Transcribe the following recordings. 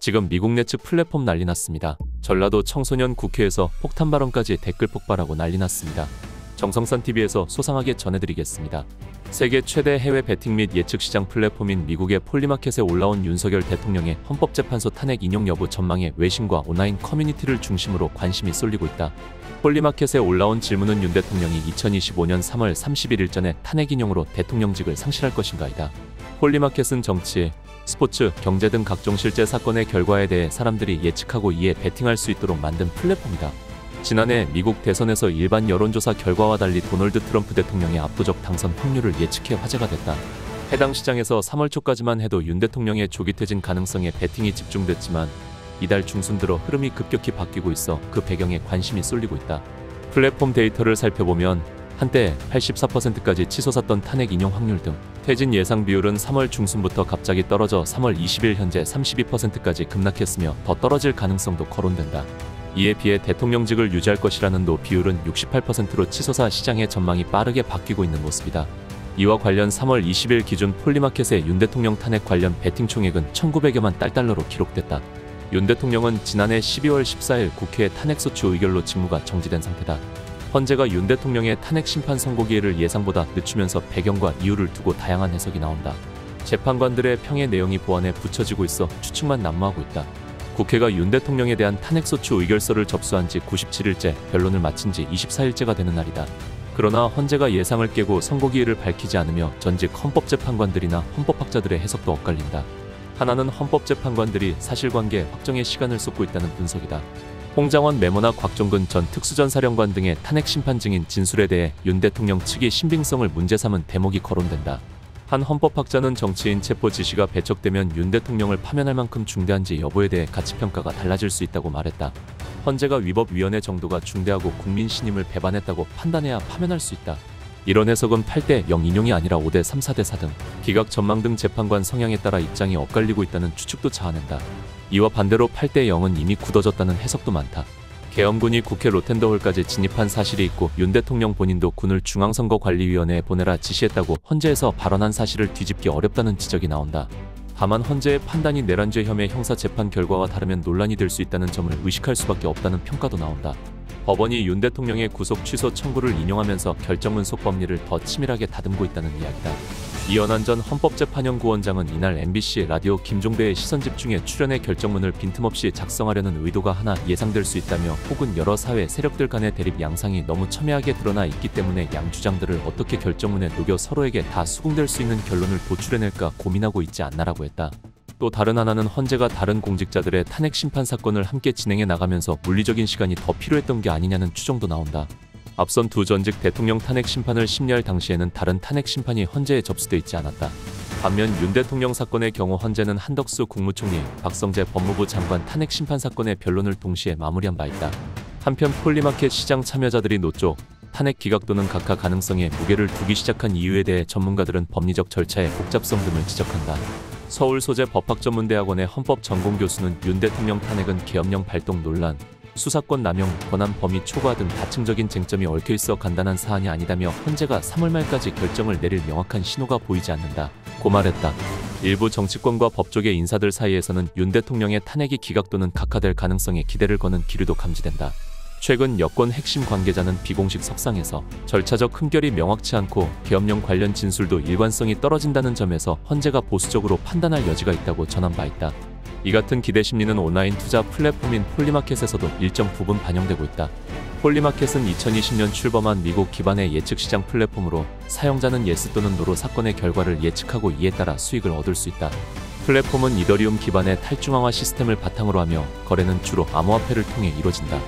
지금 미국 내 측 플랫폼 난리 났습니다. 전라도 청소년 국회에서 폭탄 발언까지 댓글 폭발하고 난리 났습니다. 정성산TV에서 소상하게 전해드리겠습니다. 세계 최대 해외 베팅 및 예측 시장 플랫폼인 미국의 폴리마켓에 올라온 윤석열 대통령의 헌법재판소 탄핵 인용 여부 전망에 외신과 온라인 커뮤니티를 중심으로 관심이 쏠리고 있다. 폴리마켓에 올라온 질문은 윤 대통령이 2025년 3월 31일 전에 탄핵 인용으로 대통령직을 상실할 것인가이다. 폴리마켓은 정치, 스포츠, 경제 등 각종 실제 사건의 결과에 대해 사람들이 예측하고 이에 베팅할 수 있도록 만든 플랫폼이다. 지난해 미국 대선에서 일반 여론조사 결과와 달리 도널드 트럼프 대통령의 압도적 당선 확률을 예측해 화제가 됐다. 해당 시장에서 3월 초까지만 해도 윤 대통령의 조기 퇴진 가능성에 베팅이 집중됐지만 이달 중순 들어 흐름이 급격히 바뀌고 있어 그 배경에 관심이 쏠리고 있다. 플랫폼 데이터를 살펴보면 한때 84%까지 치솟았던 탄핵 인용 확률 등 퇴진 예상 비율은 3월 중순부터 갑자기 떨어져 3월 20일 현재 32%까지 급락했으며 더 떨어질 가능성도 거론된다. 이에 비해 대통령직을 유지할 것이라는 노 비율은 68%로 치솟아 시장의 전망이 빠르게 바뀌고 있는 모습이다. 이와 관련 3월 20일 기준 폴리마켓의 윤 대통령 탄핵 관련 베팅 총액은 1,900여만 달러로 기록됐다. 윤 대통령은 지난해 12월 14일 국회의 탄핵소추 의결로 직무가 정지된 상태다. 헌재가 윤 대통령의 탄핵 심판 선고 기일을 예상보다 늦추면서 배경과 이유를 두고 다양한 해석이 나온다. 재판관들의 평의 내용이 보완에 붙여지고 있어 추측만 난무하고 있다. 국회가 윤 대통령에 대한 탄핵소추 의결서를 접수한 지 97일째, 변론을 마친 지 24일째가 되는 날이다. 그러나 헌재가 예상을 깨고 선고 기일을 밝히지 않으며 전직 헌법재판관들이나 헌법학자들의 해석도 엇갈린다. 하나는 헌법재판관들이 사실관계 확정에 시간을 쏟고 있다는 분석이다. 홍장원 메모나 곽종근 전 특수전사령관 등의 탄핵 심판 증인 진술에 대해 윤 대통령 측이 신빙성을 문제 삼은 대목이 거론된다. 한 헌법학자는 정치인 체포 지시가 배척되면 윤 대통령을 파면할 만큼 중대한지 여부에 대해 가치평가가 달라질 수 있다고 말했다. 헌재가 위법위헌의 정도가 중대하고 국민 신임을 배반했다고 판단해야 파면할 수 있다. 이런 해석은 8대0 인용이 아니라 5대3, 4대4 등 기각 전망 등 재판관 성향에 따라 입장이 엇갈리고 있다는 추측도 자아낸다. 이와 반대로 8대0은 이미 굳어졌다는 해석도 많다. 계엄군이 국회 로텐더홀까지 진입한 사실이 있고 윤 대통령 본인도 군을 중앙선거관리위원회에 보내라 지시했다고 헌재에서 발언한 사실을 뒤집기 어렵다는 지적이 나온다. 다만 헌재의 판단이 내란죄 혐의 형사재판 결과와 다르면 논란이 될 수 있다는 점을 의식할 수밖에 없다는 평가도 나온다. 법원이 윤 대통령의 구속 취소 청구를 인용하면서 결정문 속 법리를 더 치밀하게 다듬고 있다는 이야기다. 이현안 전 헌법재판연구원장은 이날 MBC 라디오 김종배의 시선집중에 출연해 결정문을 빈틈없이 작성하려는 의도가 하나 예상될 수 있다며 혹은 여러 사회 세력들 간의 대립 양상이 너무 첨예하게 드러나 있기 때문에 양 주장들을 어떻게 결정문에 녹여 서로에게 다 수긍될 수 있는 결론을 도출해낼까 고민하고 있지 않나라고 했다. 또 다른 하나는 헌재가 다른 공직자들의 탄핵 심판 사건을 함께 진행해 나가면서 물리적인 시간이 더 필요했던 게 아니냐는 추정도 나온다. 앞선 두 전직 대통령 탄핵 심판을 심리할 당시에는 다른 탄핵 심판이 헌재에 접수돼 있지 않았다. 반면 윤 대통령 사건의 경우 헌재는 한덕수 국무총리, 박성재 법무부 장관 탄핵 심판 사건의 변론을 동시에 마무리한 바 있다. 한편 폴리마켓 시장 참여자들이 노조, 탄핵 기각 또는 각하 가능성에 무게를 두기 시작한 이유에 대해 전문가들은 법리적 절차의 복잡성 등을 지적한다. 서울 소재 법학전문대학원의 헌법전공교수는 윤 대통령 탄핵은 계엄령 발동 논란, 수사권 남용, 권한 범위 초과 등 다층적인 쟁점이 얽혀있어 간단한 사안이 아니다며 헌재가 3월 말까지 결정을 내릴 명확한 신호가 보이지 않는다 고 말했다. 일부 정치권과 법조계 인사들 사이에서는 윤 대통령의 탄핵이 기각 또는 각하될 가능성에 기대를 거는 기류도 감지된다. 최근 여권 핵심 관계자는 비공식 석상에서 절차적 흠결이 명확치 않고 계엄령 관련 진술도 일관성이 떨어진다는 점에서 헌재가 보수적으로 판단할 여지가 있다고 전한 바 있다. 이 같은 기대 심리는 온라인 투자 플랫폼인 폴리마켓에서도 일정 부분 반영되고 있다. 폴리마켓은 2020년 출범한 미국 기반의 예측시장 플랫폼으로 사용자는 예스 또는 노로 사건의 결과를 예측하고 이에 따라 수익을 얻을 수 있다. 플랫폼은 이더리움 기반의 탈중앙화 시스템을 바탕으로 하며 거래는 주로 암호화폐를 통해 이루어진다.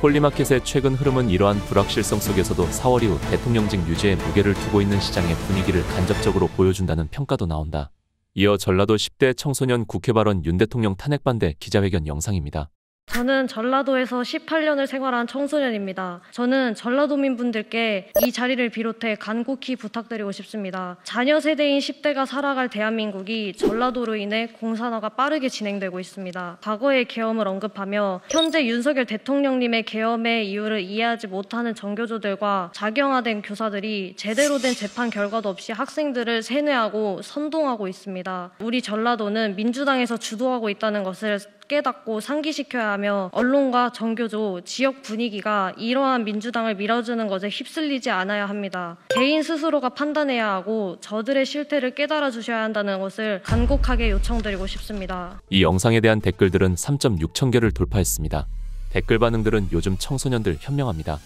폴리마켓의 최근 흐름은 이러한 불확실성 속에서도 4월 이후 대통령직 유지에 무게를 두고 있는 시장의 분위기를 간접적으로 보여준다는 평가도 나온다. 이어 전라도 10대 청소년 국회 발언 윤 대통령 탄핵 반대 기자회견 영상입니다. 저는 전라도에서 18년을 생활한 청소년입니다. 저는 전라도민분들께 이 자리를 비롯해 간곡히 부탁드리고 싶습니다. 자녀 세대인 10대가 살아갈 대한민국이 전라도로 인해 공산화가 빠르게 진행되고 있습니다. 과거의 계엄을 언급하며 현재 윤석열 대통령님의 계엄의 이유를 이해하지 못하는 전교조들과 작영화된 교사들이 제대로 된 재판 결과도 없이 학생들을 세뇌하고 선동하고 있습니다. 우리 전라도는 민주당에서 주도하고 있다는 것을 깨닫고 상기시켜야 하며 언론과 정교조, 지역 분위기가 이러한 민주당을 밀어주는 것에 휩쓸리지 않아야 합니다. 개인 스스로가 판단해야 하고 저들의 실태를 깨달아 주셔야 한다는 것을 간곡하게 요청드리고 싶습니다. 이 영상에 대한 댓글들은 3.6천 개를 돌파했습니다. 댓글 반응들은 요즘 청소년들 현명합니다.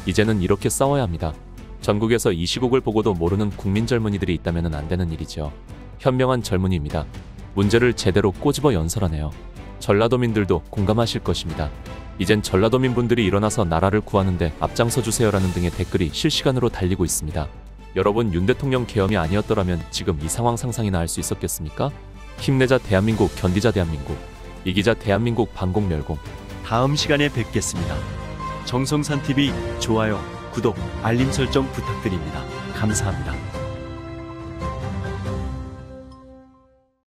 이제는 이렇게 싸워야 합니다. 전국에서 이 시국을 보고도 모르는 국민 젊은이들이 있다면 안 되는 일이죠. 현명한 젊은이입니다. 문제를 제대로 꼬집어 연설하네요. 전라도민들도 공감하실 것입니다. 이젠 전라도민분들이 일어나서 나라를 구하는데 앞장서 주세요라는 등의 댓글이 실시간으로 달리고 있습니다. 여러분, 윤 대통령 계엄이 아니었더라면 지금 이 상황 상상이나 할 수 있었겠습니까? 힘내자 대한민국, 견디자 대한민국, 이기자 대한민국, 반공멸공. 다음 시간에 뵙겠습니다. 정성산TV 좋아요, 구독, 알림 설정 부탁드립니다. 감사합니다.